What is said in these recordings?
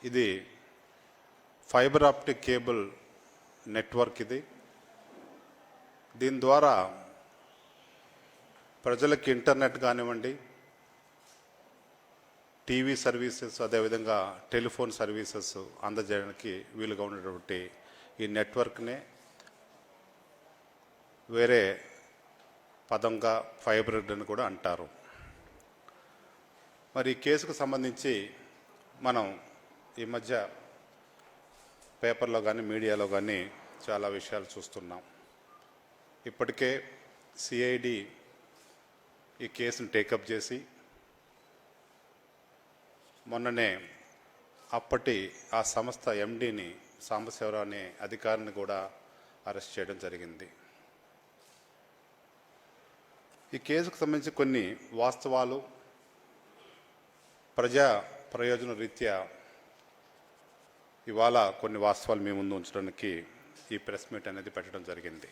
ఇది fibre optic cable network. దీని ద్వారా ప్రజలకు ఇంటర్నెట్ కానివ్వండి, టీవీ సర్వీసెస్, అదేవిధంగా టెలిఫోన్ సర్వీసెస్ అందజేయడానికి వీలుగా ఉన్నటువంటి ఈ నెట్వర్క్నే వేరే పదంగా ఫైబర్ గ్రిడ్ అని కూడా అంటారు. మరి ఈ కేసుకు సంబంధించి మనం ఈ మధ్య పేపర్లో కానీ మీడియాలో కానీ చాలా విషయాలు చూస్తున్నాం. ఇప్పటికే సిఐడి ఈ కేసును టేకప్ చేసి మొన్ననే అప్పటి ఆ సంస్థ ఎండీని సాంబశివరావు అనే అధికారిని కూడా అరెస్ట్ చేయడం జరిగింది. ఈ కేసుకు సంబంధించి కొన్ని వాస్తవాలు ప్రజా ప్రయోజన రీత్యా ఇవాళ కొన్ని వాస్తవాలు మీ ముందు ఉంచడానికి ఈ ప్రెస్ మీట్ అనేది పెట్టడం జరిగింది.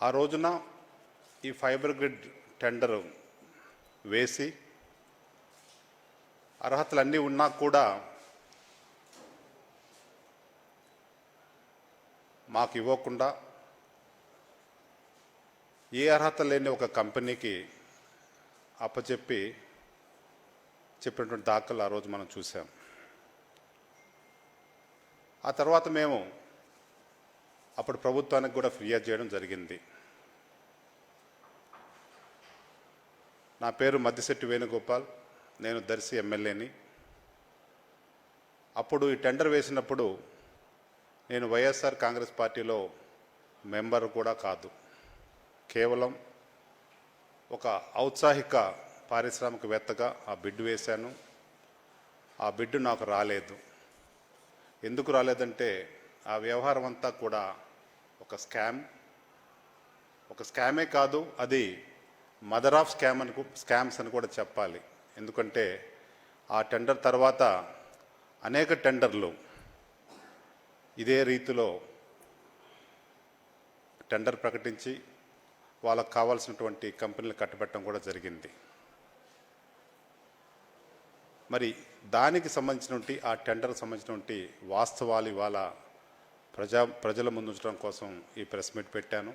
ఆ రోజున ఈ ఫైబర్ గ్రిడ్ టెండర్ వేసి అర్హతలన్నీ ఉన్నా కూడా మాకు ఇవ్వకుండా ఏ అర్హత లేని ఒక కంపెనీకి చెప్పినటువంటి దాఖలు ఆ రోజు మనం చూసాం. ఆ తర్వాత మేము అప్పుడు ప్రభుత్వానికి కూడా ఫిర్యాదు చేయడం జరిగింది. నా పేరు మద్దిశెట్టి వేణుగోపాల్, నేను దర్శి ఎమ్మెల్యేని. అప్పుడు ఈ టెండర్ వేసినప్పుడు నేను వైఎస్ఆర్ కాంగ్రెస్ పార్టీలో మెంబర్ కూడా కాదు, కేవలం ఒక ఔత్సాహిక పారిశ్రామికవేత్తగా ఆ బిడ్ వేశాను. ఆ బిడ్ నాకు రాలేదు. ఎందుకు రాలేదంటే ఆ వ్యవహారం అంతా కూడా ఒక స్కామే కాదు, అది మదర్ ఆఫ్ స్కామ్స్ అని కూడా చెప్పాలి. ఎందుకంటే ఆ టెండర్ తర్వాత అనేక టెండర్లు ఇదే రీతిలో టెండర్ ప్రకటించి వాళ్ళకు కావాల్సినటువంటి కంపెనీలు కట్టబెట్టడం కూడా జరిగింది. మరి దానికి సంబంధించినటువంటి ఆ టెండర్కి సంబంధించినటువంటి వాస్తవాలు ఇవాళ ప్రజల ముందు ఉంచడం కోసం ఈ ప్రెస్ మీట్ పెట్టాను.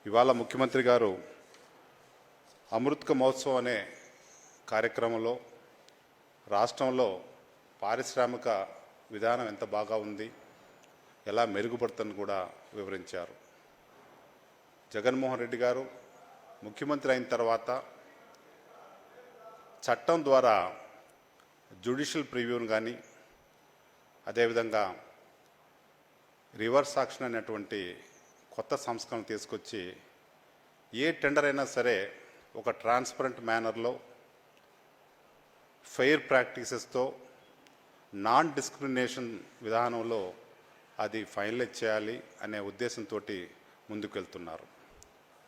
ఇవాళ ముఖ్యమంత్రి గారు అమృత్ మహోత్సవం అనే కార్యక్రమంలో రాష్ట్రంలో పారిశ్రామిక విధానం ఎంత బాగా ఉంది, ఎలా మెరుగుపడుతుందని కూడా వివరించారు. జగన్మోహన్ రెడ్డి గారు ముఖ్యమంత్రి అయిన తర్వాత చట్టం ద్వారా జ్యుడిషియల్ ప్రివ్యూను కానీ, అదేవిధంగా రివర్స్ ఆక్షన్ అనేటువంటి కొత్త సంస్కరణ తీసుకొచ్చి ఏ టెండర్ అయినా సరే ఒక ట్రాన్స్పరెంట్ మేనర్లో ఫెయిర్ ప్రాక్టీసెస్తో నాన్ డిస్క్రిమినేషన్ విధానంలో అది ఫైనలైజ్ చేయాలి అనే ఉద్దేశంతో ముందుకెళ్తున్నారు.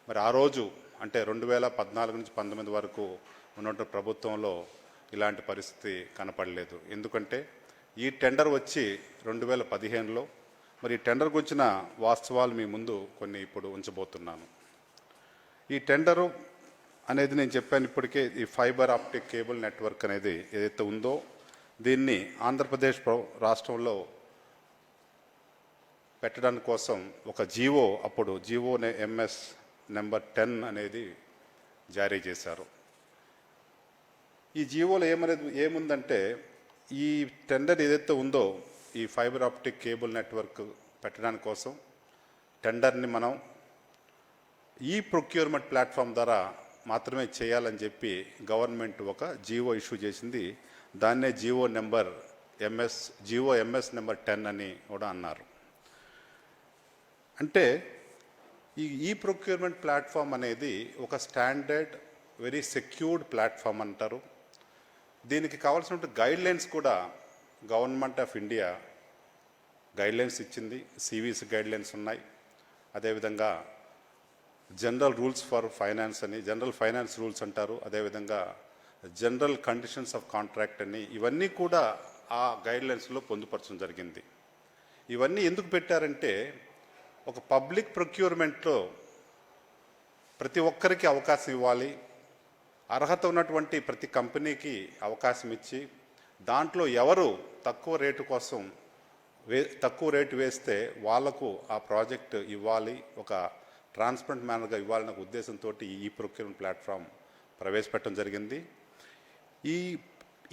మరి ఆ రోజు అంటే 2014 నుంచి 19 వరకు ఉన్నటువంటి ప్రభుత్వంలో ఇలాంటి పరిస్థితి కనపడలేదు. ఎందుకంటే ఈ టెండర్ వచ్చి 2015లో. మరి ఈ టెండర్కి వచ్చిన వాస్తవాలు మీ ముందు కొన్ని ఇప్పుడు ఉంచబోతున్నాను. ఈ టెండరు అనేది నేను చెప్పాను ఇప్పటికే, ఈ ఫైబర్ ఆప్టిక్ కేబుల్ నెట్వర్క్ అనేది ఏదైతే ఉందో దీన్ని ఆంధ్రప్రదేశ్ రాష్ట్రంలో పెట్టడానికి కోసం ఒక అప్పుడు జీవో ఎంఎస్ నెంబర్ 10 అనేది జారీ చేశారు. ఈ జీవోలో ఏముందంటే ఈ టెండర్ ఏదైతే ఉందో ఈ ఫైబర్ ఆప్టిక్ కేబుల్ నెట్వర్క్ పెట్టడానికి కోసం టెండర్ని మనం ఈ ప్రొక్యూర్మెంట్ ప్లాట్ఫామ్ ద్వారా మాత్రమే చేయాలని చెప్పి గవర్నమెంట్ ఒక జీవో ఇష్యూ చేసింది. దాన్నే జీవో ఎంఎస్ నెంబర్ 10 అని కూడా అన్నారు. అంటే ఈ ప్రొక్యూర్మెంట్ ప్లాట్ఫామ్ అనేది ఒక స్టాండర్డ్ వెరీ సెక్యూర్డ్ ప్లాట్ఫామ్ అంటారు. దీనికి కావాల్సిన గైడ్లైన్స్ కూడా గవర్నమెంట్ ఆఫ్ ఇండియా గైడ్లైన్స్ ఇచ్చింది. సివిసి గైడ్లైన్స్ ఉన్నాయి. అదేవిధంగా జనరల్ రూల్స్ ఫర్ ఫైనాన్స్ అని, జనరల్ ఫైనాన్స్ రూల్స్ అంటారు. అదేవిధంగా జనరల్ కండిషన్స్ ఆఫ్ కాంట్రాక్ట్ అని, ఇవన్నీ కూడా ఆ గైడ్లైన్స్లో పొందుపరచడం జరిగింది. ఇవన్నీ ఎందుకు పెట్టారంటే ఒక పబ్లిక్ ప్రొక్యూర్మెంట్లో ప్రతి ఒక్కరికి అవకాశం ఇవ్వాలి, అర్హత ఉన్నటువంటి ప్రతి కంపెనీకి అవకాశం ఇచ్చి దాంట్లో ఎవరు తక్కువ రేటు కోసం తక్కువ రేటు వేస్తే వాళ్లకు ఆ ప్రాజెక్ట్ ఇవ్వాలి, ఒక ట్రాన్స్పరెంట్ మేనర్గా ఇవ్వాలనే ఉద్దేశంతో ఈ ప్రొక్యూర్మెంట్ ప్లాట్ఫామ్ ప్రవేశపెట్టడం జరిగింది.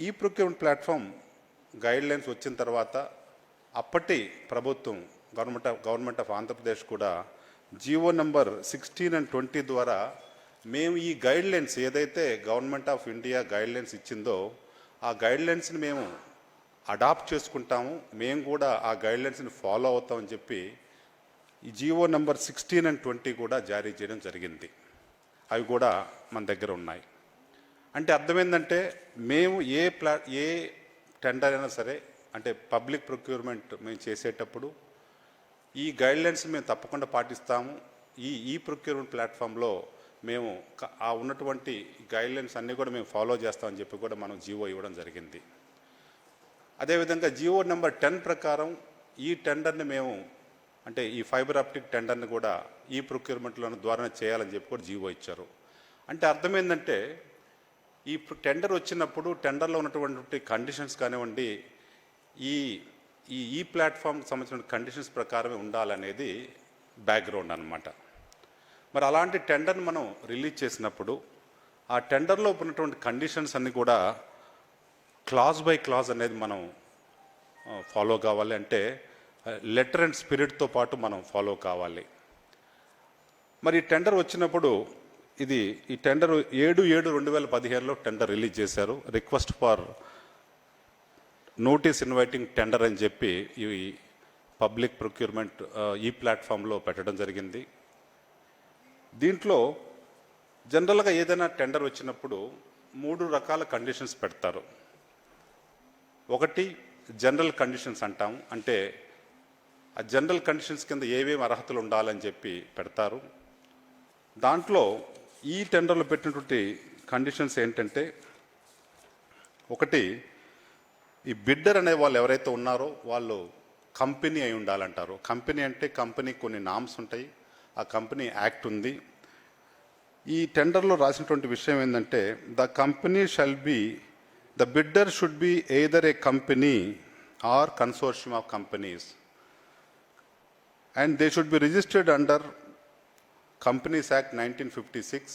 ఈ ప్రొక్యూర్మెంట్ ప్లాట్ఫామ్ గైడ్లైన్స్ వచ్చిన తర్వాత అప్పటి ప్రభుత్వం గవర్నమెంట్ ఆఫ్ ఆంధ్రప్రదేశ్ కూడా జీవో నెంబర్ 16 and 20 ద్వారా మేము ఈ గైడ్లైన్స్ ఏదైతే గవర్నమెంట్ ఆఫ్ ఇండియా గైడ్లైన్స్ ఇచ్చిందో ఆ గైడ్లైన్స్ని మేము అడాప్ట్ చేసుకుంటాము, మేము కూడా ఆ గైడ్లైన్స్ని ఫాలో అవుతామని చెప్పి ఈ జీవో నెంబర్ 16 and 20 కూడా జారీ చేయడం జరిగింది. అవి కూడా మన దగ్గర ఉన్నాయి. అంటే అర్థమైందంటే మేము ఏ టెండర్ అయినా సరే, అంటే పబ్లిక్ ప్రొక్యూర్మెంట్ మేము చేసేటప్పుడు ఈ గైడ్లైన్స్ మేము తప్పకుండా పాటిస్తాము. ఈ ప్రొక్యూర్మెంట్ ప్లాట్ఫామ్లో మేము ఆ ఉన్నటువంటి గైడ్లైన్స్ అన్నీ కూడా మేము ఫాలో చేస్తామని చెప్పి కూడా మనం జీవో ఇవ్వడం జరిగింది. అదేవిధంగా జీవో నెంబర్ 10 ప్రకారం ఈ టెండర్ని మేము, అంటే ఈ ఫైబర్ ఆప్టిక్ టెండర్ని కూడా ఈ ప్రొక్యూర్మెంట్లో ద్వారా చేయాలని చెప్పి కూడా జీవో ఇచ్చారు. అంటే అర్థమైందంటే ఈ టెండర్ వచ్చినప్పుడు టెండర్లో ఉన్నటువంటి కండిషన్స్ కానివ్వండి, ఈ ప్లాట్ఫామ్కి సంబంధించిన కండిషన్స్ ప్రకారమే ఉండాలనేది బ్యాక్గ్రౌండ్ అన్నమాట. మరి అలాంటి టెండర్ని మనం రిలీజ్ చేసినప్పుడు ఆ టెండర్లో ఉన్నటువంటి కండిషన్స్ అన్నీ కూడా క్లాజ్ బై క్లాజ్ అనేది మనం ఫాలో కావాలి. అంటే లెటర్ అండ్ స్పిరిట్తో పాటు మనం ఫాలో కావాలి. మరి ఈ టెండర్ వచ్చినప్పుడు ఈ టెండర్ 7/7/2015లో టెండర్ రిలీజ్ చేశారు. Request for notice inviting tender అని చెప్పి ఈ పబ్లిక్ ప్రొక్యూర్మెంట్ ఈ ప్లాట్ఫామ్లో పెట్టడం జరిగింది. దీంట్లో జనరల్గా ఏదైనా టెండర్ వచ్చినప్పుడు 3 రకాల కండిషన్స్ పెడతారు. ఒకటి జనరల్ కండిషన్స్ అంటాం, అంటే ఆ జనరల్ కండిషన్స్ కింద ఏవేమి అర్హతలు ఉండాలని చెప్పి పెడతారు. దాంట్లో ఈ టెండర్లో పెట్టినటువంటి కండిషన్స్ ఏంటంటే, ఒకటి ఈ బిడ్డర్ అనే వాళ్ళు ఎవరైతే ఉన్నారో వాళ్ళు కంపెనీ అయి ఉండాలంటారు. కంపెనీ అంటే కంపెనీకి కొన్ని నామ్స్ ఉంటాయి, ఆ కంపెనీ యాక్ట్ ఉంది. ఈ టెండర్లో రాసినటువంటి విషయం ఏంటంటే, the bidder should be either a company or consortium of companies and they should be registered under companies act 1956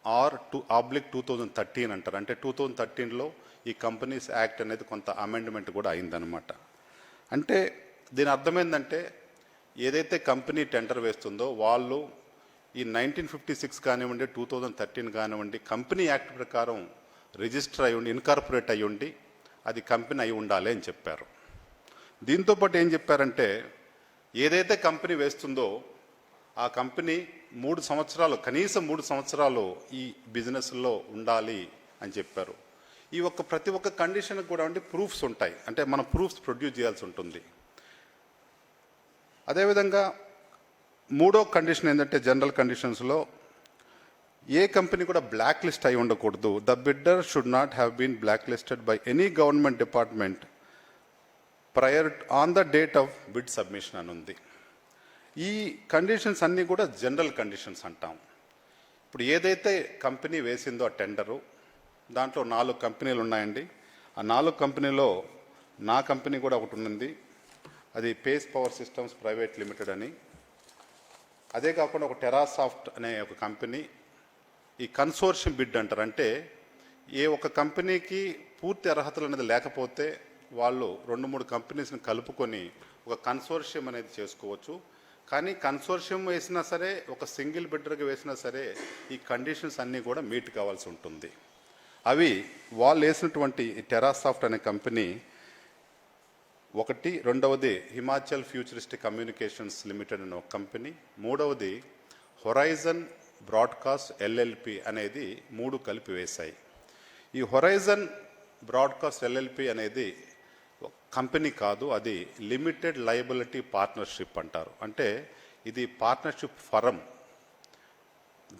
or 2013 అంటారు. అంటే 2013లో ఈ కంపెనీస్ యాక్ట్ అనేది కొంత అమెండ్మెంట్ కూడా అయిందనమాట. అంటే దీని అర్థమైందంటే ఏదైతే కంపెనీ టెండర్ వేస్తుందో వాళ్ళు ఈ 1956 కానివ్వండి, 2013 కానివ్వండి, కంపెనీ యాక్ట్ ప్రకారం రిజిస్టర్ అయి ఉండి, ఇన్కార్పొరేట్ అయి ఉండి అది కంపెనీ అయి ఉండాలి అని చెప్పారు. దీంతోపాటు ఏం చెప్పారంటే, ఏదైతే కంపెనీ వేస్తుందో ఆ కంపెనీ 3 సంవత్సరాలు, కనీసం 3 సంవత్సరాలు ఈ బిజినెస్లో ఉండాలి అని చెప్పారు. ప్రతి ఒక్క కండిషన్కి కూడా ప్రూఫ్స్ ఉంటాయి, అంటే మనం ప్రూఫ్స్ ప్రొడ్యూస్ చేయాల్సి ఉంటుంది. అదేవిధంగా 3వ కండిషన్ ఏంటంటే, జనరల్ కండిషన్స్లో ఏ కంపెనీ కూడా బ్లాక్ లిస్ట్ అయి ఉండకూడదు. The bidder should not have been blacklisted by any government department prior on the date of bid submission అని ఉంది. ఈ కండిషన్స్ అన్నీ కూడా జనరల్ కండిషన్స్ అంటాం. ఇప్పుడు ఏదైతే కంపెనీ వేసిందో ఆ టెండరు, దాంట్లో 4 కంపెనీలు ఉన్నాయండి. ఆ 4 కంపెనీలో నా కంపెనీ కూడా ఒకటి ఉంది, అది face power systems private limited అని. అదే కాకుండా ఒక టెరాసాఫ్ట్ అనే ఒక కంపెనీ. ఈ కన్సోర్షియం బిడ్ అంటారు, అంటే ఏ ఒక కంపెనీకి పూర్తి అర్హతలు అనేది లేకపోతే వాళ్ళు 2-3 కంపెనీస్ని కలుపుకొని ఒక కన్సోర్షియం అనేది చేసుకోవచ్చు. కానీ కన్సోర్షియం వేసినా సరే, ఒక సింగిల్ బిడ్డర్గా వేసినా సరే ఈ కండిషన్స్ అన్నీ కూడా మీట్ కావాల్సి ఉంటుంది. అవి వాళ్ళు వేసినటువంటి టెరాసాఫ్ట్ అనే కంపెనీ ఒకటి. రెండవది హిమాచల్ ఫ్యూచరిస్టిక్ కమ్యూనికేషన్స్ లిమిటెడ్ అనే ఒక కంపెనీ. మూడవది హొరైజన్ బ్రాడ్కాస్ట్ ఎల్ఎల్పి అనేది 3 కలిపి వేశాయి. ఈ హొరైజన్ బ్రాడ్కాస్ట్ ఎల్ఎల్పి అనేది కంపెనీ కాదు, అది లిమిటెడ్ లయబిలిటీ పార్ట్నర్షిప్ అంటారు. అంటే ఇది పార్ట్నర్షిప్ ఫరం.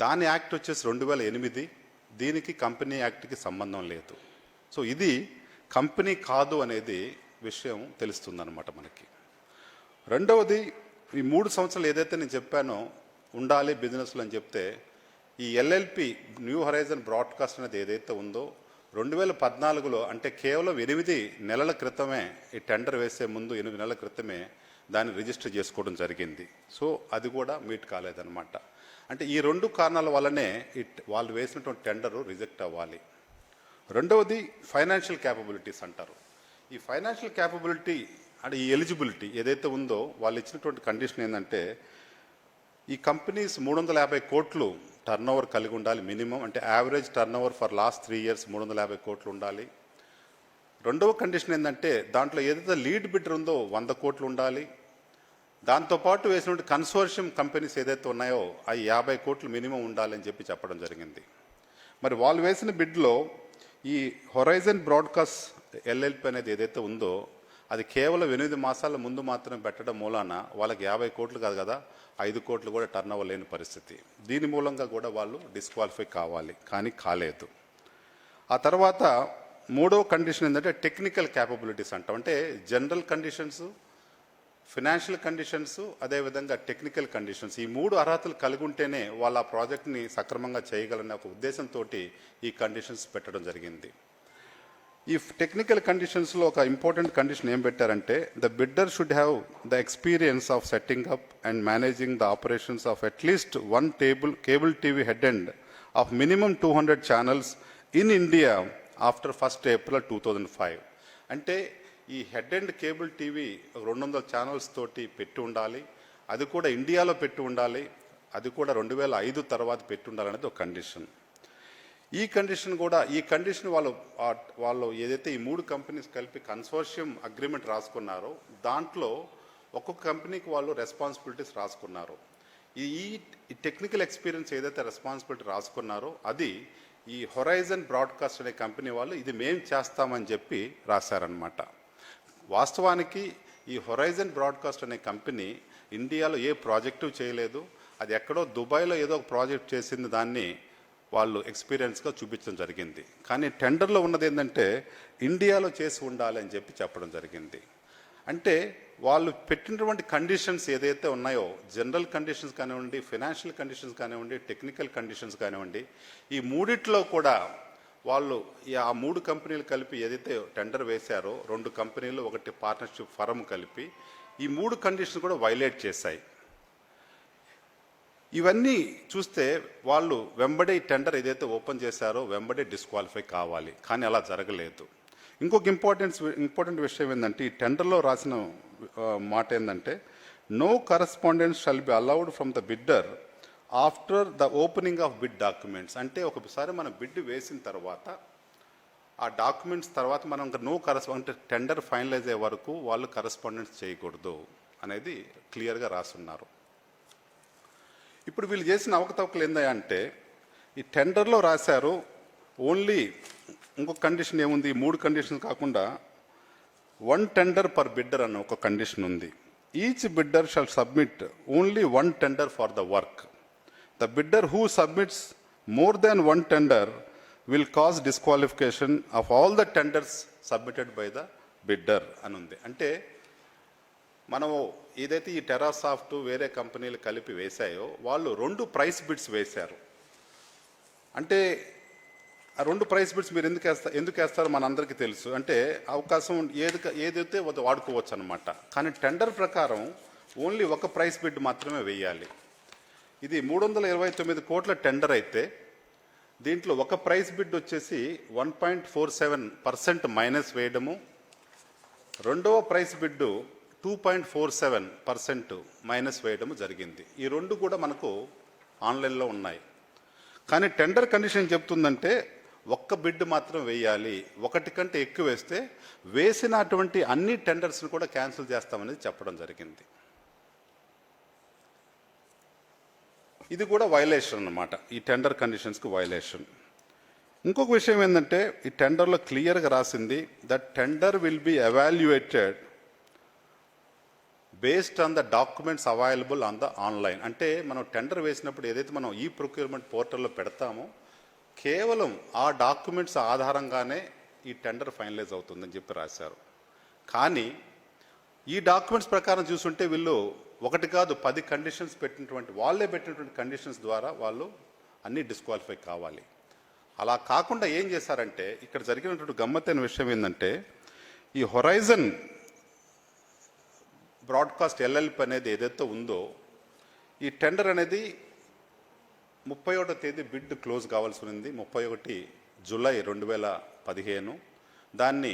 దాని యాక్ట్ వచ్చేసి 2008. దీనికి కంపెనీ యాక్ట్కి సంబంధం లేదు. సో ఇది కంపెనీ కాదు అనేది విషయం తెలుస్తుందన్నమాట మనకి. రెండవది, ఈ 3 సంవత్సరాలు ఏదైతే నేను చెప్పానో ఉండాలి బిజినెస్లో అని చెప్తే, ఈ ఎల్ఎల్పి న్యూ హొరైజన్ బ్రాడ్కాస్ట్ అనేది ఏదైతే ఉందో 2014లో అంటే కేవలం 8 నెలల క్రితమే ఈ టెండర్ వేసే ముందు 8 నెలల క్రితమే దాన్ని రిజిస్టర్ చేసుకోవడం జరిగింది. సో అది కూడా మీట్ కాలేదన్నమాట. అంటే ఈ 2 కారణాల వల్లనే వాళ్ళు వేసినటువంటి టెండరు రిజెక్ట్ అవ్వాలి. రెండవది ఫైనాన్షియల్ క్యాపబిలిటీస్ అంటారు. ఈ ఫైనాన్షియల్ క్యాపబిలిటీ అంటే ఈ ఎలిజిబిలిటీ ఏదైతే ఉందో వాళ్ళు ఇచ్చినటువంటి కండిషన్ ఏంటంటే ఈ కంపెనీస్ 350 కోట్లు టర్న్ ఓవర్ కలిగి ఉండాలి మినిమం. అంటే average turn over for last 3 years 350 కోట్లు ఉండాలి. రెండవ కండిషన్ ఏంటంటే దాంట్లో ఏదైతే లీడ్ బిడ్డర్ ఉందో 100 కోట్లు ఉండాలి. దాంతోపాటు వేసినటువంటి కన్సోర్షియం కంపెనీస్ ఏదైతే ఉన్నాయో అవి 50 కోట్లు మినిమం ఉండాలని చెప్పడం జరిగింది. మరి వాళ్ళు వేసిన బిడ్లో ఈ హొరైజన్ బ్రాడ్కాస్ట్ ఎల్ఎల్పి అనేది ఏదైతే ఉందో అది కేవలం 8 మాసాల ముందు మాత్రమే పెట్టడం మూలాన వాళ్ళకి 50 కోట్లు కాదు కదా 5 కోట్లు కూడా టర్న్ ఓవర్ లేని పరిస్థితి. దీని మూలంగా కూడా వాళ్ళు డిస్క్వాలిఫై కావాలి, కానీ కాలేదు. ఆ తర్వాత మూడో కండిషన్ ఏంటంటే టెక్నికల్ క్యాపబిలిటీస్ అంటాం. అంటే జనరల్ కండిషన్స్, ఫినాన్షియల్ కండిషన్స్, అదేవిధంగా టెక్నికల్ కండిషన్స్, ఈ 3 అర్హతలు కలిగి ఉంటేనే వాళ్ళ ఆ ప్రాజెక్ట్ని సక్రమంగా చేయగలనే ఒక ఉద్దేశంతో ఈ కండిషన్స్ పెట్టడం జరిగింది. ఈ టెక్నికల్ కండిషన్స్లో ఒక ఇంపార్టెంట్ కండిషన్ ఏం పెట్టారంటే the bidder should have the experience of setting up and managing the operations of at least 1 cable TV head end of minimum 200 channels in India after 1st April 2005. అంటే ఈ head and cable TV 200 channels తోటి పెట్టి ఉండాలి, అది కూడా ఇండియాలో పెట్టి ఉండాలి, అది కూడా 2005 తర్వాత పెట్టి ఉండాలనేది ఒక కండిషన్. ఈ కండిషన్ వాళ్ళు ఏదైతే ఈ 3 కంపెనీస్ కలిపి కన్సోర్షియం అగ్రిమెంట్ రాసుకున్నారో దాంట్లో ఒక్కొక్క కంపెనీకి వాళ్ళు రెస్పాన్సిబిలిటీస్ రాసుకున్నారు. ఈ టెక్నికల్ ఎక్స్పీరియన్స్ ఏదైతే రెస్పాన్సిబిలిటీ రాసుకున్నారో అది ఈ హొరైజన్ బ్రాడ్కాస్ట్ అనే కంపెనీ వాళ్ళు ఇది మేం చేస్తామని చెప్పి రాశారనమాట. వాస్తవానికి ఈ హొరైజన్ బ్రాడ్కాస్ట్ అనే కంపెనీ ఇండియాలో ఏ ప్రాజెక్టు చేయలేదు, అది ఎక్కడో దుబాయ్లో ఏదో ఒక ప్రాజెక్ట్ చేసింది, దాన్ని వాళ్ళు ఎక్స్పీరియన్స్గా చూపించడం జరిగింది. కానీ టెండర్లో ఉన్నది ఏంటంటే ఇండియాలో చేసి ఉండాలి అని చెప్పడం జరిగింది. అంటే వాళ్ళు పెట్టినటువంటి కండిషన్స్ ఏదైతే ఉన్నాయో జనరల్ కండిషన్స్ కానివ్వండి, ఫైనాన్షియల్ కండిషన్స్ కానివ్వండి, టెక్నికల్ కండిషన్స్ కానివ్వండి, ఈ మూడిట్లో కూడా వాళ్ళు ఆ 3 కంపెనీలు కలిపి ఏదైతే టెండర్ వేశారో 2 కంపెనీలు 1 పార్ట్నర్షిప్ ఫర్మ్ కలిపి ఈ 3 కండిషన్స్ కూడా వైలేట్ చేశాయి. ఇవన్నీ చూస్తే వాళ్ళు వెంబడే టెండర్ ఏదైతే ఓపెన్ చేశారో వెంబడే డిస్క్వాలిఫై కావాలి, కానీ అలా జరగలేదు. ఇంకొక ఇంపార్టెంట్ విషయం ఏంటంటే ఈ టెండర్లో రాసిన మాట ఏంటంటే no correspondence shall be allowed from the bidder after the opening of bid documents. అంటే ఒకసారి మనం బిడ్ వేసిన తర్వాత ఆ డాక్యుమెంట్స్ తర్వాత మనం నో అంటే టెండర్ ఫైనలైజ్ అయ్యే వరకు వాళ్ళు కరస్పాండెన్స్ చేయకూడదు అనేది క్లియర్గా రాస్తున్నారు. ఇప్పుడు వీళ్ళు చేసిన అవకతవకలు ఏందంటే ఈ టెండర్లో రాశారు ఓన్లీ ఇంకొక కండిషన్ ఏముంది, ఈ 3 కండిషన్స్ కాకుండా 1 టెండర్ పర్ బిడ్డర్ అన్న ఒక కండిషన్ ఉంది. Each bidder shall submit only 1 tender for the work. The bidder who submits more than 1 tender will cause disqualification of all the tenders submitted by the bidder అని ఉంది. అంటే మనము ఏదైతే ఈ Terasoft వేరే కంపెనీలు కలిపి వేశాయో వాళ్ళు 2 ప్రైస్ బిడ్స్ వేశారు. అంటే ఆ 2 ప్రైస్ బిడ్స్ మీరు ఎందుకు వేస్తారో మనందరికీ తెలుసు. అంటే అవకాశం ఏదైతే వాడుకోవచ్చు అనమాట. కానీ టెండర్ ప్రకారం ఓన్లీ 1 ప్రైస్ బిడ్ మాత్రమే వేయాలి. ఇది 329 కోట్ల టెండర్ అయితే దీంట్లో 1 ప్రైస్ బిడ్ వచ్చేసి 1.47% మైనస్ వేయడము, రెండవ ప్రైస్ బిడ్డు 2.47% మైనస్ వేయడం జరిగింది. ఈ 2 కూడా మనకు ఆన్లైన్లో ఉన్నాయి. కానీ టెండర్ కండిషన్ చెప్తుందంటే 1 బిడ్ మాత్రం వేయాలి, 1 కంటే ఎక్కువ వేస్తే వేసినటువంటి అన్ని టెండర్స్ని కూడా క్యాన్సిల్ చేస్తామనేది చెప్పడం జరిగింది. ఇది కూడా వైలేషన్ అన్నమాట, ఈ టెండర్ కండిషన్స్కి వైలేషన్. ఇంకొక విషయం ఏంటంటే ఈ టెండర్లో క్లియర్గా రాసింది that tender will be evaluated based on the documents available on the online. అంటే మనం టెండర్ వేసినప్పుడు ఏదైతే మనం ఈ ప్రొక్యూర్మెంట్ పోర్టల్లో పెడతామో కేవలం ఆ డాక్యుమెంట్స్ ఆధారంగానే ఈ టెండర్ ఫైనలైజ్ అవుతుందని చెప్పి రాశారు. కానీ ఈ డాక్యుమెంట్స్ ప్రకారం చూస్తుంటే వీళ్ళు 1 కాదు 10 కండిషన్స్ పెట్టినటువంటి వాళ్ళే పెట్టినటువంటి కండిషన్స్ ద్వారా వాళ్ళు అన్నీ డిస్క్వాలిఫై కావాలి. అలా కాకుండా ఏం చేశారంటే ఇక్కడ జరిగినటువంటి గమ్మత్తైన విషయం ఏంటంటే ఈ హొరైజన్ బ్రాడ్కాస్ట్ ఎల్ఎల్పి అనేది ఏదైతే ఉందో ఈ టెండర్ అనేది 31వ తేదీ బిడ్ క్లోజ్ కావాల్సి ఉంది 31 జూలై 2015. దాన్ని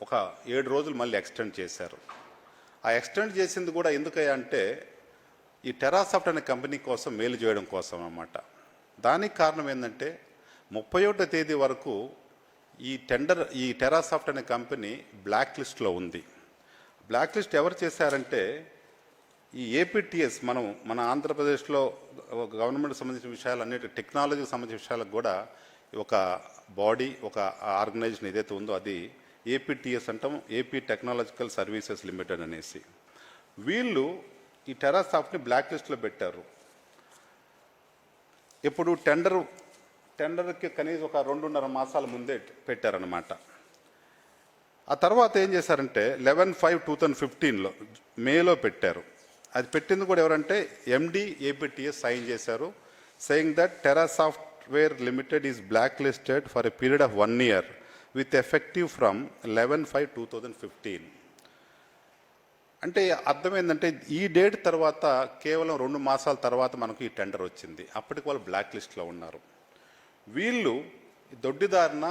ఒక 7 రోజులు మళ్ళీ ఎక్స్టెండ్ చేశారు. ఆ ఎక్స్టెండ్ చేసింది కూడా ఎందుకయ్యా అంటే ఈ టెరాసాఫ్ట్ అనే కంపెనీ కోసం మేలు చేయడం కోసం అన్నమాట. దానికి కారణం ఏంటంటే 31వ తేదీ వరకు ఈ టెరాసాఫ్ట్ అనే కంపెనీ బ్లాక్ లిస్ట్లో ఉంది. బ్లాక్ లిస్ట్ ఎవరు చేశారంటే ఈ ఏపీటీఎస్ మన ఆంధ్రప్రదేశ్లో గవర్నమెంట్ సంబంధించిన విషయాలు అన్నిటి టెక్నాలజీకి సంబంధించిన విషయాలకు కూడా ఒక బాడీ ఒక ఆర్గనైజేషన్ ఏదైతే ఉందో అది ఏపీటీఎస్ అంటాం, ఏపీ టెక్నాలజికల్ సర్వీసెస్ లిమిటెడ్ అనేసి. వీళ్ళు ఈ టెరాసాఫ్ట్ని బ్లాక్ లిస్ట్లో పెట్టారు. ఇప్పుడు టెండర్కి కనీసం ఒక 2.5 మాసాల ముందే పెట్టారనమాట. ఆ తర్వాత ఏం చేశారంటే 11/5/2015లో మేలో పెట్టారు. అది పెట్టింది కూడా ఎవరంటే ఎండి ఏపీటీఎస్ సైన్ చేశారు. Saying that Tera software limited is blacklisted for a period of 1 year with effective from 11/5/2015. అంటే అర్థం ఏంటంటే ఈ డేట్ తర్వాత కేవలం 2 మాసాల తర్వాత మనకు ఈ టెండర్ వచ్చింది. అప్పటికి వాళ్ళు బ్లాక్ లిస్ట్లో ఉన్నారు. వీళ్ళు దొడ్డిదారిన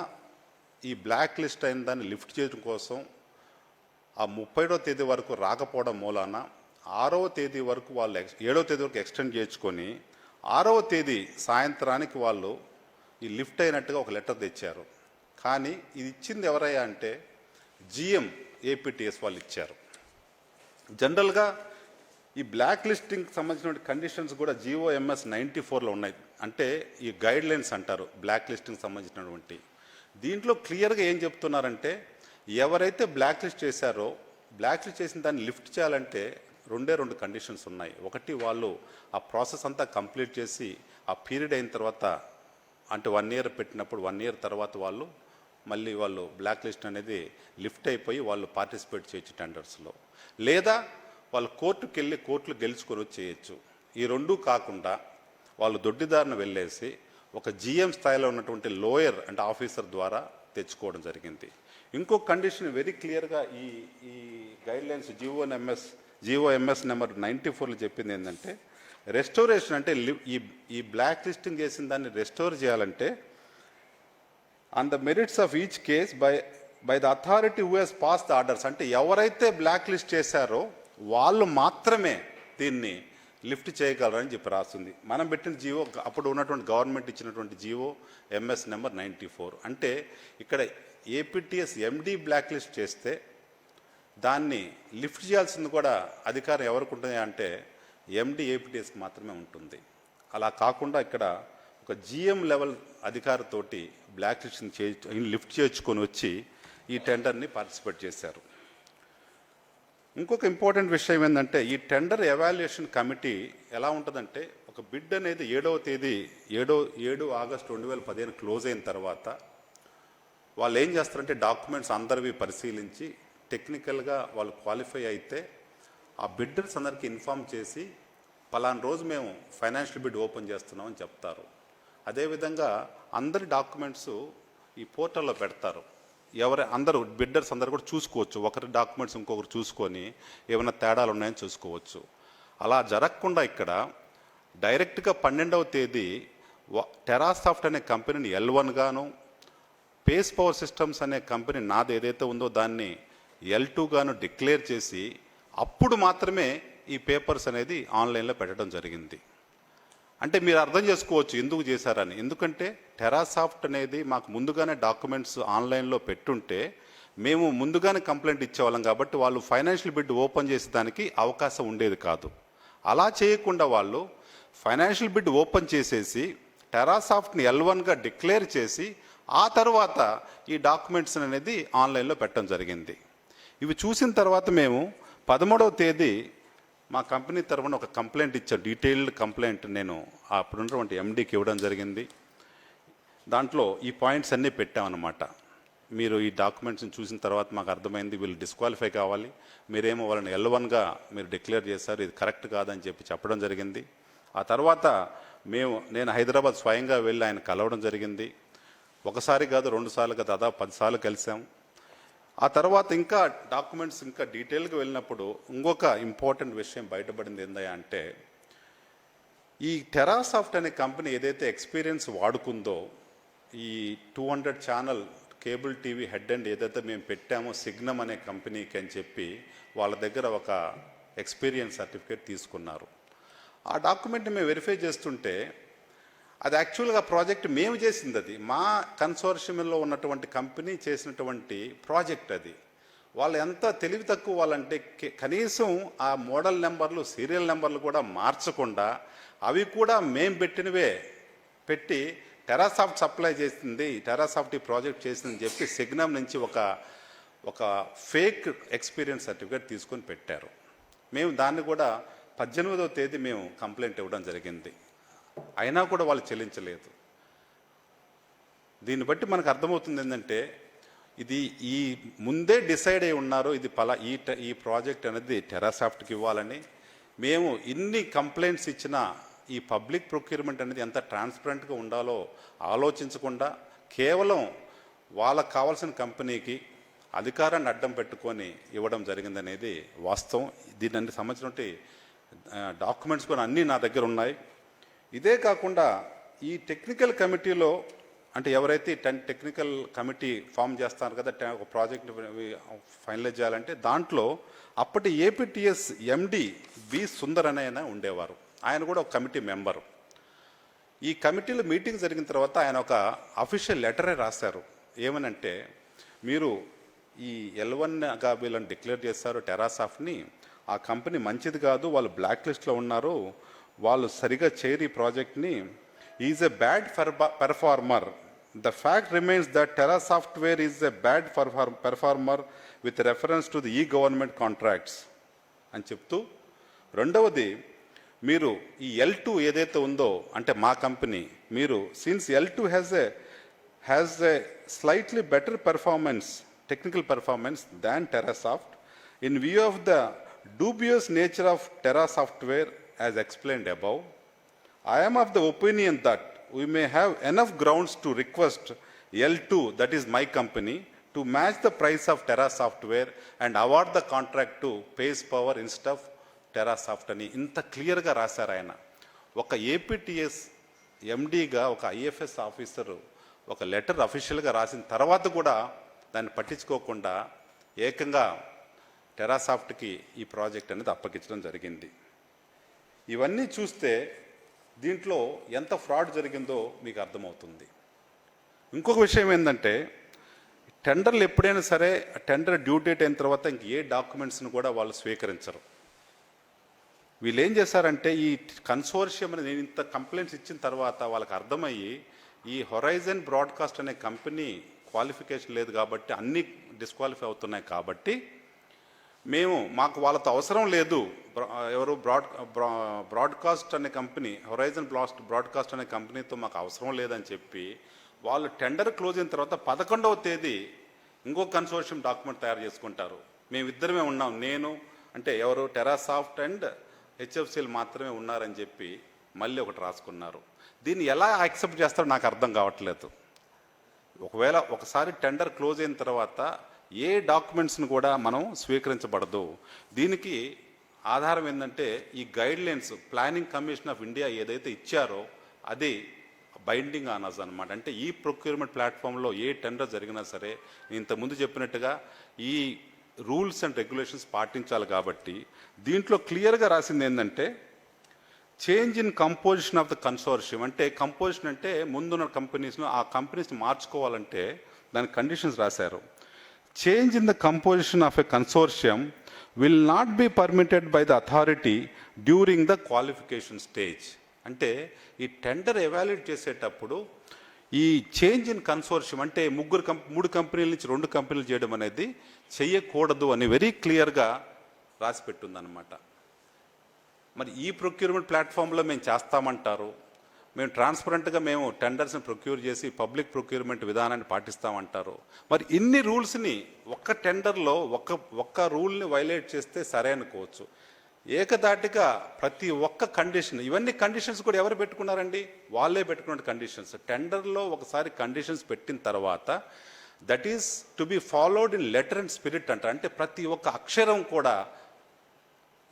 ఈ బ్లాక్ లిస్ట్ అయిన దాన్ని లిఫ్ట్ చేయడం కోసం ఆ 30వ తేదీ వరకు రాకపోవడం మూలాన 6వ తేదీ వరకు వాళ్ళు 7వ తేదీ వరకు ఎక్స్టెండ్ చేసుకొని 6వ తేదీ సాయంత్రానికి వాళ్ళు ఈ లిఫ్ట్ అయినట్టుగా ఒక లెటర్ తెచ్చారు. కానీ ఇది ఇచ్చింది ఎవరయ్యా అంటే జిఎం ఏపీటీఎస్ వాళ్ళు ఇచ్చారు. జనరల్గా ఈ బ్లాక్ లిస్టింగ్కి సంబంధించిన కండిషన్స్ కూడా GOMS 94లో ఉన్నాయి. అంటే ఈ గైడ్ లైన్స్ అంటారు బ్లాక్ లిస్టింగ్కి సంబంధించినటువంటి. దీంట్లో క్లియర్గా ఏం చెప్తున్నారంటే ఎవరైతే బ్లాక్ లిస్ట్ చేశారో బ్లాక్ లిస్ట్ చేసిన దాన్ని లిఫ్ట్ చేయాలంటే 2 కండిషన్స్ ఉన్నాయి. ఒకటి వాళ్ళు ఆ ప్రాసెస్ అంతా కంప్లీట్ చేసి ఆ పీరియడ్ అయిన తర్వాత అంటే 1 year పెట్టినప్పుడు 1 year తర్వాత వాళ్ళు బ్లాక్ లిస్ట్ అనేది లిఫ్ట్ అయిపోయి వాళ్ళు పార్టిసిపేట్ చేయొచ్చు టెండర్స్లో, లేదా వాళ్ళు కోర్టుకు వెళ్ళి కోర్టులు గెలుచుకొని చేయొచ్చు. ఈ 2 కాకుండా వాళ్ళు దొడ్డిదారిన వెళ్ళేసి ఒక GM స్థాయిలో ఉన్నటువంటి లోయర్ అంటే ఆఫీసర్ ద్వారా తెచ్చుకోవడం జరిగింది. ఇంకో కండిషన్ వెరీ క్లియర్గా ఈ గైడ్లైన్స్ GOMS నెంబర్ 94లో చెప్పింది ఏంటంటే రెస్టోరేషన్ అంటే ఈ బ్లాక్ లిస్టింగ్ చేసిన దాన్ని రెస్టోర్ చేయాలంటే on the merits of each case by the authority who has passed the orders. అంటే ఎవరైతే బ్లాక్ లిస్ట్ చేశారో వాళ్ళు మాత్రమే దీన్ని లిఫ్ట్ చేయగలరని చెప్పి రాస్తుంది. మనం పెట్టిన జీవో అప్పుడు ఉన్నటువంటి గవర్నమెంట్ ఇచ్చినటువంటి GOMS నెంబర్ 94. అంటే ఇక్కడ ఏపీటీఎస్ ఎండి బ్లాక్ లిస్ట్ చేస్తే దాన్ని లిఫ్ట్ చేయాల్సింది కూడా అధికారం ఎవరికి ఉంటుంది అంటే ఎండి ఏపీటీఎస్కి మాత్రమే ఉంటుంది. అలా కాకుండా ఇక్కడ ఒక GM లెవెల్ అధికారితోటి బ్లాక్ లిస్ట్ని లిఫ్ట్ చేసుకొని వచ్చి ఈ టెండర్ని పార్టిసిపేట్ చేశారు. ఇంకొక ఇంపార్టెంట్ విషయం ఏంటంటే ఈ టెండర్ ఎవాల్యుయేషన్ కమిటీ ఎలా ఉంటుందంటే ఒక బిడ్ అనేది 7 ఆగస్టు 2015 క్లోజ్ అయిన తర్వాత వాళ్ళు ఏం చేస్తారంటే డాక్యుమెంట్స్ అందరివి పరిశీలించి టెక్నికల్గా వాళ్ళు క్వాలిఫై అయితే ఆ బిడ్డర్స్ అందరికీ ఇన్ఫామ్ చేసి పలానా రోజు మేము ఫైనాన్షియల్ బిడ్ ఓపెన్ చేస్తున్నామని చెప్తారు. అదేవిధంగా అందరి డాక్యుమెంట్స్ ఈ పోర్టల్లో పెడతారు. అందరూ బిడ్డర్స్ అందరూ కూడా చూసుకోవచ్చు. ఒకరి డాక్యుమెంట్స్ ఇంకొకరు చూసుకొని ఏమైనా తేడాలు ఉన్నాయని చూసుకోవచ్చు. అలా జరగకుండా ఇక్కడ డైరెక్ట్గా 12వ తేదీ టెరాసాఫ్ట్ అనే కంపెనీని L1 గాను పేస్ పవర్ సిస్టమ్స్ అనే కంపెనీ నాది ఏదైతే ఉందో దాన్ని L2 గాను డిక్లేర్ చేసి అప్పుడు మాత్రమే ఈ పేపర్స్ అనేది ఆన్లైన్లో పెట్టడం జరిగింది. అంటే మీరు అర్థం చేసుకోవచ్చు ఎందుకు చేశారని. ఎందుకంటే టెరాసాఫ్ట్ అనేది మాకు ముందుగానే డాక్యుమెంట్స్ ఆన్లైన్లో పెట్టుంటే మేము ముందుగానే కంప్లైంట్ ఇచ్చేవాళ్ళం కాబట్టి వాళ్ళు ఫైనాన్షియల్ బిడ్ ఓపెన్ చేసే దానికి అవకాశం ఉండేది కాదు. అలా చేయకుండా వాళ్ళు ఫైనాన్షియల్ బిడ్ ఓపెన్ చేసేసి టెరాసాఫ్ట్ని L1గా డిక్లేర్ చేసి ఆ తర్వాత ఈ డాక్యుమెంట్స్ అనేది ఆన్లైన్లో పెట్టడం జరిగింది. ఇవి చూసిన తర్వాత మేము 13వ తేదీ మా కంపెనీ తరఫున ఒక కంప్లైంట్ ఇచ్చాను. డీటెయిల్డ్ కంప్లైంట్ నేను అప్పుడున్నటువంటి ఎండీకి ఇవ్వడం జరిగింది. దాంట్లో ఈ పాయింట్స్ అన్నీ పెట్టామన్నమాట. మీరు ఈ డాక్యుమెంట్స్ని చూసిన తర్వాత మాకు అర్థమైంది వీళ్ళు డిస్క్వాలిఫై కావాలి, మీరేమో వాళ్ళని L1గా మీరు డిక్లేర్ చేశారు, ఇది కరెక్ట్ కాదని చెప్పడం జరిగింది. ఆ తర్వాత నేను హైదరాబాద్ స్వయంగా వెళ్ళి ఆయన కలవడం జరిగింది. ఒకసారి కాదు, 2 సార్లు కాదు, దాదాపు 10 సార్లు కలిసాం. ఆ తర్వాత ఇంకా డాక్యుమెంట్స్ ఇంకా డీటెయిల్గా వెళ్ళినప్పుడు ఇంకొక ఇంపార్టెంట్ విషయం బయటపడింది ఏందయ్యా అంటే, ఈ టెరాసాఫ్ట్ అనే కంపెనీ ఏదైతే ఎక్స్పీరియన్స్ వాడుకుందో ఈ 200 channel cable TV head and ఏదైతే మేము పెట్టామో సిగ్నమ్ అనే కంపెనీకి అని చెప్పి వాళ్ళ దగ్గర ఒక ఎక్స్పీరియన్స్ సర్టిఫికేట్ తీసుకున్నారు. ఆ డాక్యుమెంట్ని మేము వెరిఫై చేస్తుంటే అది యాక్చువల్గా ప్రాజెక్ట్ మేము చేసింది, అది మా కన్సోర్షియంలో ఉన్నటువంటి కంపెనీ చేసినటువంటి ప్రాజెక్ట్. అది వాళ్ళు ఎంత తెలివి తక్కువ వాళ్ళంటే కనీసం ఆ మోడల్ నెంబర్లు సీరియల్ నెంబర్లు కూడా మార్చకుండా అవి కూడా మేము పెట్టినవే పెట్టి టెరాసాఫ్ట్ సప్లై చేసింది, టెరాసాఫ్ట్ ఈ ప్రాజెక్ట్ చేసిందని చెప్పి సిగ్నమ్ నుంచి ఒక ఫేక్ ఎక్స్పీరియన్స్ సర్టిఫికేట్ తీసుకొని పెట్టారు. మేము దాన్ని కూడా 18వ తేదీ మేము కంప్లైంట్ ఇవ్వడం జరిగింది. అయినా కూడా వాళ్ళు చెల్లించలేదు. దీన్ని బట్టి మనకు అర్థమవుతుంది ఏంటంటే ఇది ఈ ముందే డిసైడ్ అయి ఉన్నారు, ఇది ఈ ప్రాజెక్ట్ అనేది టెరాసాఫ్ట్కి ఇవ్వాలని. మేము ఇన్ని కంప్లైంట్స్ ఇచ్చినా ఈ పబ్లిక్ ప్రొక్యూర్మెంట్ అనేది ఎంత ట్రాన్స్పరెంట్గా ఉండాలో ఆలోచించకుండా కేవలం వాళ్ళకు కావాల్సిన కంపెనీకి అధికారాన్ని అడ్డం పెట్టుకొని ఇవ్వడం జరిగిందనేది వాస్తవం. దీనికి సంబంధించినటువంటి డాక్యుమెంట్స్ కూడా అన్నీ నా దగ్గర ఉన్నాయి. ఇదే కాకుండా ఈ టెక్నికల్ కమిటీలో అంటే ఎవరైతే టెక్నికల్ కమిటీ ఫామ్ చేస్తారు కదా ఒక ప్రాజెక్ట్ ఫైనలైజ్ చేయాలంటే, దాంట్లో అప్పటి ఏపీటీఎస్ ఎండి బి సుందర్ అనే ఆయన ఉండేవారు. ఆయన కూడా ఒక కమిటీ మెంబరు. ఈ కమిటీలో మీటింగ్ జరిగిన తర్వాత ఆయన ఒక అఫీషియల్ లెటరే రాశారు. ఏమనంటే, మీరు ఈ L1గా వీళ్ళని డిక్లేర్ చేశారు టెరాసాఫ్ట్ని, ఆ కంపెనీ మంచిది కాదు, వాళ్ళు బ్లాక్ లిస్ట్లో ఉన్నారు, వాళ్ళు సరిగా చేయరు ఈ ప్రాజెక్ట్ని, is a bad performer. The fact remains that Tera software is a bad performer with reference to the ఈ గవర్నమెంట్ కాంట్రాక్ట్స్ అని చెప్తూ, రెండవది మీరు ఈ L2 ఏదైతే ఉందో అంటే మా కంపెనీ, మీరు since L2 has a slightly better performance, technical performance than Terasoft, in view of the dubious nature of Terra software as explained above, I am of the opinion that we may have enough grounds to request L2, that is my company, to match the price of Terra software and award the contract to Pace Power instead of Terrasoft అని ఇంత క్లియర్గా రాశారు ఆయన. ఒక APTS ఎండీగా ఒక IFS officer ఒక letter అఫీషియల్గా రాసిన తర్వాత కూడా దాన్ని పట్టించుకోకుండా ఏకంగా టెరాసాఫ్ట్కి ఈ ప్రాజెక్ట్ అనేది అప్పగించడం జరిగింది. ఇవన్నీ చూస్తే దీంట్లో ఎంత ఫ్రాడ్ జరిగిందో మీకు అర్థమవుతుంది. ఇంకొక విషయం ఏంటంటే, టెండర్లు ఎప్పుడైనా సరే టెండర్ డ్యూ డేట్ అయిన తర్వాత ఇంక ఏ డాక్యుమెంట్స్ని కూడా వాళ్ళు స్వీకరించరు. వీళ్ళు ఏం చేశారంటే, ఈ కన్సోర్షియం అని నేను ఇంత కంప్లైంట్స్ ఇచ్చిన తర్వాత వాళ్ళకి అర్థమయ్యి ఈ హొరైజన్ బ్రాడ్కాస్ట్ అనే కంపెనీ క్వాలిఫికేషన్ లేదు కాబట్టి అన్నీ డిస్క్వాలిఫై అవుతున్నాయి కాబట్టి మాకు వాళ్ళతో అవసరం లేదు, ఎవరు బ్రాడ్కాస్ట్ అనే కంపెనీ హొరైజన్ బ్రాడ్కాస్ట్ అనే కంపెనీతో మాకు అవసరం లేదని చెప్పి వాళ్ళు టెండర్ క్లోజ్ అయిన తర్వాత 11వ తేదీ ఇంకో కన్సోర్షియం డాక్యుమెంట్ తయారు చేసుకుంటారు. మేమిద్దరమే ఉన్నాం, నేను అంటే ఎవరు టెరాసాఫ్ట్ అండ్ హెచ్ఎఫ్సీలు మాత్రమే ఉన్నారని చెప్పి మళ్ళీ ఒకటి రాసుకున్నారు. దీన్ని ఎలా యాక్సెప్ట్ చేస్తారో నాకు అర్థం కావట్లేదు. ఒకవేళ ఒకసారి టెండర్ క్లోజ్ అయిన తర్వాత ఏ డాక్యుమెంట్స్ని కూడా మనం స్వీకరించబడదు. దీనికి ఆధారం ఏంటంటే ఈ guide lines planning commission of India ఏదైతే ఇచ్చారో అది బైండింగ్ ఆన్ అస్ అనమాట. అంటే ఈ ప్రొక్యూర్మెంట్ ప్లాట్ఫామ్లో ఏ టెండర్ జరిగినా సరే నేను ఇంతకుముందు చెప్పినట్టుగా ఈ రూల్స్ అండ్ రెగ్యులేషన్స్ పాటించాలి. కాబట్టి దీంట్లో క్లియర్గా రాసింది ఏంటంటే, change in composition of the consortium. అంటే కంపోజిషన్ అంటే ముందున్న కంపెనీస్ను ఆ కంపెనీస్ని మార్చుకోవాలంటే దానికి కండిషన్స్ రాశారు. Change in the composition of a consortium will not be permitted by the authority during the qualification stage. అంటే ఈ టెండర్ ఎవాల్యుయేట్ చేసేటప్పుడు ఈ చేంజ్ ఇన్ కన్సోర్షియం అంటే 3 కంపెనీల నుంచి 2 కంపెనీలు చేయడం అనేది చెయ్యకూడదు అని వెరీ క్లియర్గా రాసి పెట్టుందన్నమాట. మరి ఈ ప్రొక్యూర్మెంట్ ప్లాట్ఫామ్లో మేము చేస్తామంటారు, మేము ట్రాన్స్పరెంట్గా మేము టెండర్స్ని ప్రొక్యూర్ చేసి పబ్లిక్ ప్రొక్యూర్మెంట్ విధానాన్ని పాటిస్తామంటారు. మరి ఇన్ని రూల్స్ని ఒక్క టెండర్లో ఒక్క రూల్ని వైలేట్ చేస్తే సరే అనుకోవచ్చు. ఏకదాటిగా ప్రతి ఒక్క కండిషన్, ఇవన్నీ కండిషన్స్ కూడా ఎవరు పెట్టుకున్నారండి? వాళ్ళే పెట్టుకున్న కండిషన్స్. టెండర్లో ఒకసారి కండిషన్స్ పెట్టిన తర్వాత that is to be followed in letter and spirit అంట. అంటే ప్రతి ఒక్క అక్షరం కూడా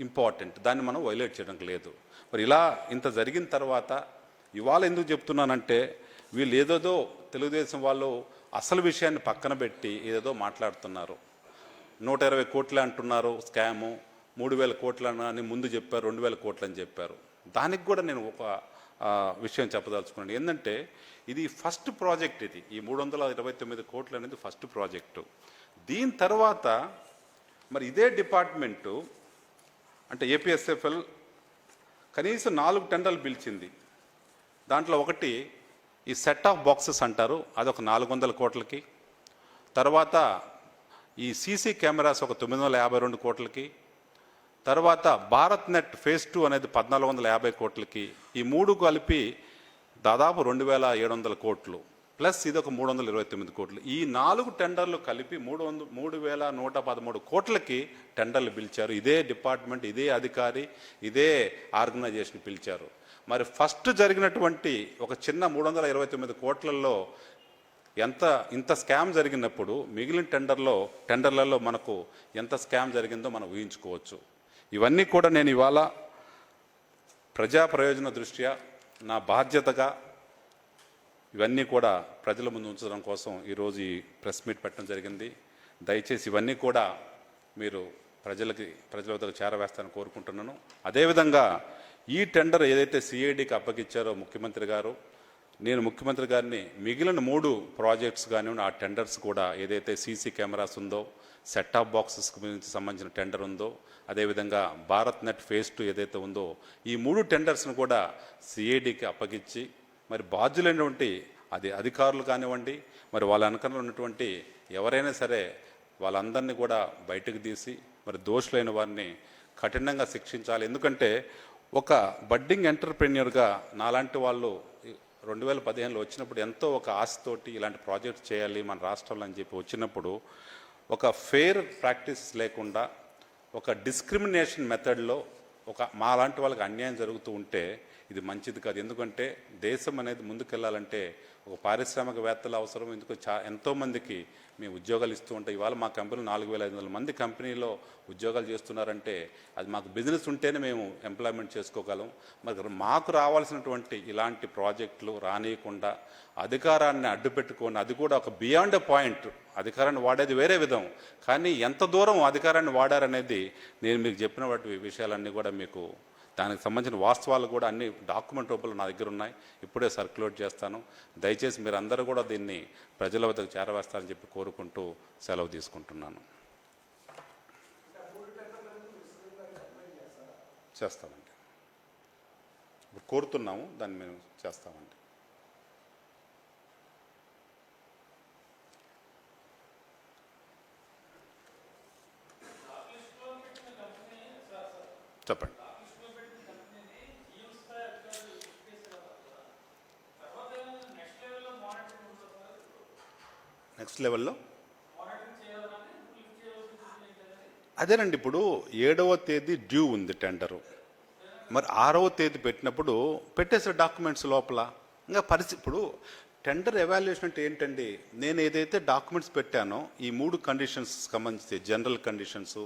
ఇంపార్టెంట్, దాన్ని మనం వైలేట్ చేయడం లేదు. మరి ఇలా ఇంత జరిగిన తర్వాత ఇవాళ ఎందుకు చెప్తున్నానంటే, వీళ్ళు ఏదేదో తెలుగుదేశం వాళ్ళు అసలు విషయాన్ని పక్కన పెట్టి ఏదేదో మాట్లాడుతున్నారు. 120 కోట్లు అంటున్నారు స్కాము, 3000 కోట్లు అని ముందు చెప్పారు, 2000 కోట్లు అని చెప్పారు. దానికి కూడా నేను ఒక విషయం చెప్పదలుచుకున్నాను. ఏంటంటే ఇది ఫస్ట్ ప్రాజెక్ట్, ఇది ఈ 329 కోట్లు అనేది ఫస్ట్ ప్రాజెక్టు. దీని తర్వాత మరి ఇదే డిపార్ట్మెంటు అంటే ఏపీఎస్ఎఫ్ఎల్ కనీసం 4 టెండర్లు పిలిచింది. దాంట్లో ఒకటి ఈ సెట్ ఆఫ్ బాక్సెస్ అంటారు, అదొక 400 కోట్లకి. తర్వాత ఈ సీసీ కెమెరాస్ ఒక 952 కోట్లకి. తర్వాత భారత్ నెట్ ఫేజ్ 2 అనేది 1450 కోట్లకి. ఈ 3 కలిపి దాదాపు 2700 కోట్లు ప్లస్ ఇది ఒక 329 కోట్లు. ఈ 4 టెండర్లు కలిపి 3113 కోట్లకి టెండర్లు పిలిచారు. ఇదే డిపార్ట్మెంట్, ఇదే అధికారి, ఇదే ఆర్గనైజేషన్ పిలిచారు. మరి ఫస్ట్ జరిగినటువంటి ఒక చిన్న 329 కోట్లలో ఇంత స్కామ్ జరిగినప్పుడు మిగిలిన టెండర్లలో మనకు ఎంత స్కామ్ జరిగిందో మనం ఊహించుకోవచ్చు. ఇవన్నీ కూడా నేను ఇవాళ ప్రజా ప్రయోజన దృష్ట్యా నా బాధ్యతగా ఇవన్నీ కూడా ప్రజల ముందు ఉంచడం కోసం ఈరోజు ఈ ప్రెస్ మీట్ పెట్టడం జరిగింది. దయచేసి ఇవన్నీ కూడా మీరు ప్రజల వద్దకు చేరవేస్తారని కోరుకుంటున్నాను. అదేవిధంగా ఈ టెండర్ ఏదైతే సిఐడికి అప్పగిచ్చారో ముఖ్యమంత్రి గారు, నేను ముఖ్యమంత్రి గారిని మిగిలిన 3 ప్రాజెక్ట్స్ కానివ్వండి, ఆ టెండర్స్ కూడా ఏదైతే సీసీ కెమెరాస్ ఉందో, సెట్ ఆఫ్ బాక్సెస్కి సంబంధించిన టెండర్ ఉందో, అదేవిధంగా భారత్ నెట్ ఫేజ్ 2 ఏదైతే ఉందో, ఈ 3 టెండర్స్ను కూడా సిఐడికి అప్పగించి మరి బాధ్యులైనటువంటి అధికారులు కానివ్వండి, మరి వాళ్ళ వెనకాల ఉన్నటువంటి ఎవరైనా సరే వాళ్ళందరినీ కూడా బయటకు తీసి మరి దోషులైన వారిని కఠినంగా శిక్షించాలి. ఎందుకంటే ఒక బడ్డింగ్ ఎంటర్ప్రెన్యూర్గా నాలాంటి వాళ్ళు 2015లో వచ్చినప్పుడు ఎంతో ఒక ఆశతోటి ఇలాంటి ప్రాజెక్ట్స్ చేయాలి మన రాష్ట్రంలో అని చెప్పి వచ్చినప్పుడు ఒక ఫెయిర్ ప్రాక్టీస్ లేకుండా ఒక డిస్క్రిమినేషన్ మెథడ్లో మా లాంటి వాళ్ళకి అన్యాయం జరుగుతూ ఉంటే ఇది మంచిది కాదు. ఎందుకంటే దేశం అనేది ముందుకెళ్ళాలంటే ఒక పారిశ్రామికవేత్తలు అవసరం. ఎందుకు ఎంతోమందికి మేము ఉద్యోగాలు ఇస్తూ ఉంటాం. ఇవాళ మా కంపెనీ 4500 మంది కంపెనీలో ఉద్యోగాలు చేస్తున్నారంటే అది మాకు బిజినెస్ ఉంటేనే మేము ఎంప్లాయ్మెంట్ చేసుకోగలం. మరి మాకు రావాల్సినటువంటి ఇలాంటి ప్రాజెక్టులు రానియకుండా అధికారాన్ని అడ్డుపెట్టుకొని, అది కూడా ఒక బియాండ్ పాయింట్, అధికారాన్ని వాడేది వేరే విధం, కానీ ఎంత దూరం అధికారాన్ని వాడారనేది నేను మీకు చెప్పిన వాటి విషయాలన్నీ కూడా మీకు దానికి సంబంధించిన వాస్తవాలు కూడా అన్ని డాక్యుమెంట్ రూపంలో నా దగ్గర ఉన్నాయి. ఇప్పుడే సర్క్యులేట్ చేస్తాను. దయచేసి మీరు అందరూ కూడా దీన్ని ప్రజల వద్దకు చేరవేస్తారని చెప్పి కోరుకుంటూ సెలవు తీసుకుంటున్నాను. చేస్తామండి, ఇప్పుడు కోరుతున్నాము, దాన్ని మేము చేస్తామండి. చెప్పండి. నెక్స్ట్ లెవెల్లో అదేనండి. ఇప్పుడు 7వ తేదీ డ్యూ ఉంది టెండరు. మరి 6వ తేదీ పెట్టినప్పుడు పెట్టేసే డాక్యుమెంట్స్ లోపల ఇంకా ఇప్పుడు టెండర్ ఎవాల్యుయేషన్ అంటే ఏంటండి? నేను ఏదైతే డాక్యుమెంట్స్ పెట్టానో ఈ 3 కండిషన్స్ సంబంధించి general conditions,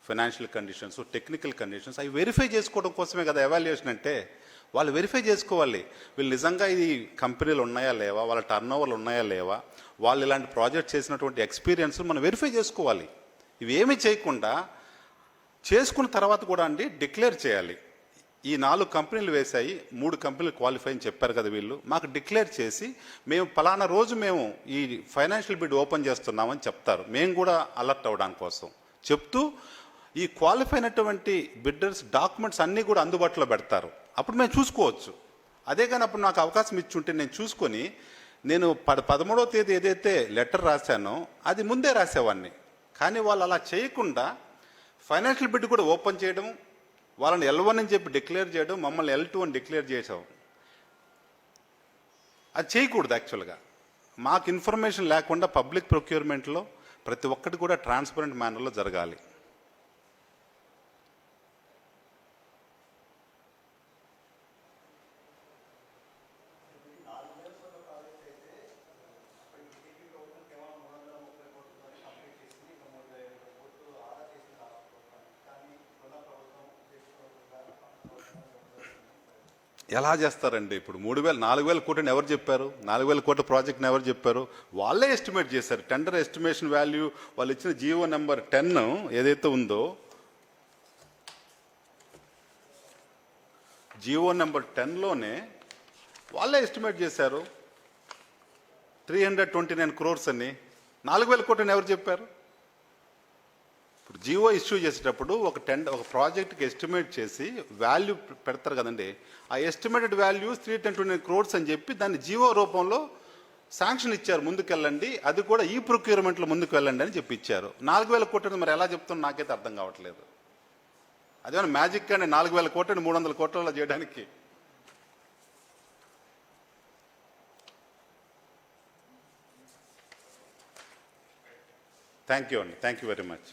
financial conditions, technical conditions, అవి వెరిఫై చేసుకోవడం కోసమే కదా ఎవాల్యుయేషన్ అంటే. వాళ్ళు వెరిఫై చేసుకోవాలి, వీళ్ళు నిజంగా ఇది కంపెనీలు ఉన్నాయా లేవా, వాళ్ళ టర్న్ ఓవర్లు ఉన్నాయా లేవా, వాళ్ళు ఇలాంటి ప్రాజెక్ట్ చేసినటువంటి ఎక్స్పీరియన్స్ మనం వెరిఫై చేసుకోవాలి. ఇవి ఏమీ చేయకుండా చేసుకున్న తర్వాత కూడా అండి డిక్లేర్ చేయాలి. ఈ 4 కంపెనీలు వేశాయి, 3 కంపెనీలు క్వాలిఫై అని చెప్పారు కదా వీళ్ళు, మాకు డిక్లేర్ చేసి మేము పలానా రోజు మేము ఈ ఫైనాన్షియల్ బిడ్ ఓపెన్ చేస్తున్నామని చెప్తారు. మేము కూడా అలర్ట్ అవ్వడానికి కోసం చెప్తూ ఈ క్వాలిఫై అయినటువంటి బిడ్డర్స్ డాక్యుమెంట్స్ అన్నీ కూడా అందుబాటులో పెడతారు. అప్పుడు మేము చూసుకోవచ్చు. అదే కానీ అప్పుడు నాకు అవకాశం ఇచ్చుంటే నేను చూసుకొని నేను 13వ తేదీ ఏదైతే లెటర్ రాశానో అది ముందే రాసేవాడిని. కానీ వాళ్ళు అలా చేయకుండా ఫైనాన్షియల్ బిడ్ కూడా ఓపెన్ చేయడం, వాళ్ళని L1 అని చెప్పి డిక్లేర్ చేయడం, మమ్మల్ని L2 అని డిక్లేర్ చేసాం. అది చేయకూడదు. యాక్చువల్గా మాకు ఇన్ఫర్మేషన్ లేకుండా పబ్లిక్ ప్రొక్యూర్మెంట్లో ప్రతి ఒక్కటి కూడా ట్రాన్స్పరెంట్ మేనర్లో జరగాలి. ఎలా చేస్తారండి? ఇప్పుడు 4,000 కోట్లని ఎవరు చెప్పారు? 4,000 కోట్ల ప్రాజెక్ట్ని ఎవరు చెప్పారు? వాళ్ళే ఎస్టిమేట్ చేశారు. టెండర్ ఎస్టిమేషన్ వాల్యూ వాళ్ళు ఇచ్చిన జీవో నెంబర్ 10 ఏదైతే ఉందో, జీవో నెంబర్ 10లోనే వాళ్ళే ఎస్టిమేట్ చేశారు 329 crores అని. 4,000 కోట్లని ఎవరు చెప్పారు? ఇప్పుడు జియో ఇష్యూ చేసేటప్పుడు ఒక ప్రాజెక్ట్కి ఎస్టిమేట్ చేసి వాల్యూ పెడతారు కదండి. ఆ ఎస్టిమేటెడ్ వాల్యూస్ 329 crores అని చెప్పి దాన్ని జియో రూపంలో శాంక్షన్ ఇచ్చారు, ముందుకెళ్ళండి, అది కూడా ఈ ప్రొక్యూర్మెంట్లో ముందుకు వెళ్ళండి అని చెప్పి ఇచ్చారు. 4,000 కోట్లని మరి ఎలా చెప్తున్నా నాకైతే అర్థం కావట్లేదు. అదేమన్నా మ్యాజిక్ అండి 4,000 కోట్లని 300 కోట్లలో చేయడానికి? థ్యాంక్ యూ అండి, థ్యాంక్ యూ వెరీ మచ్.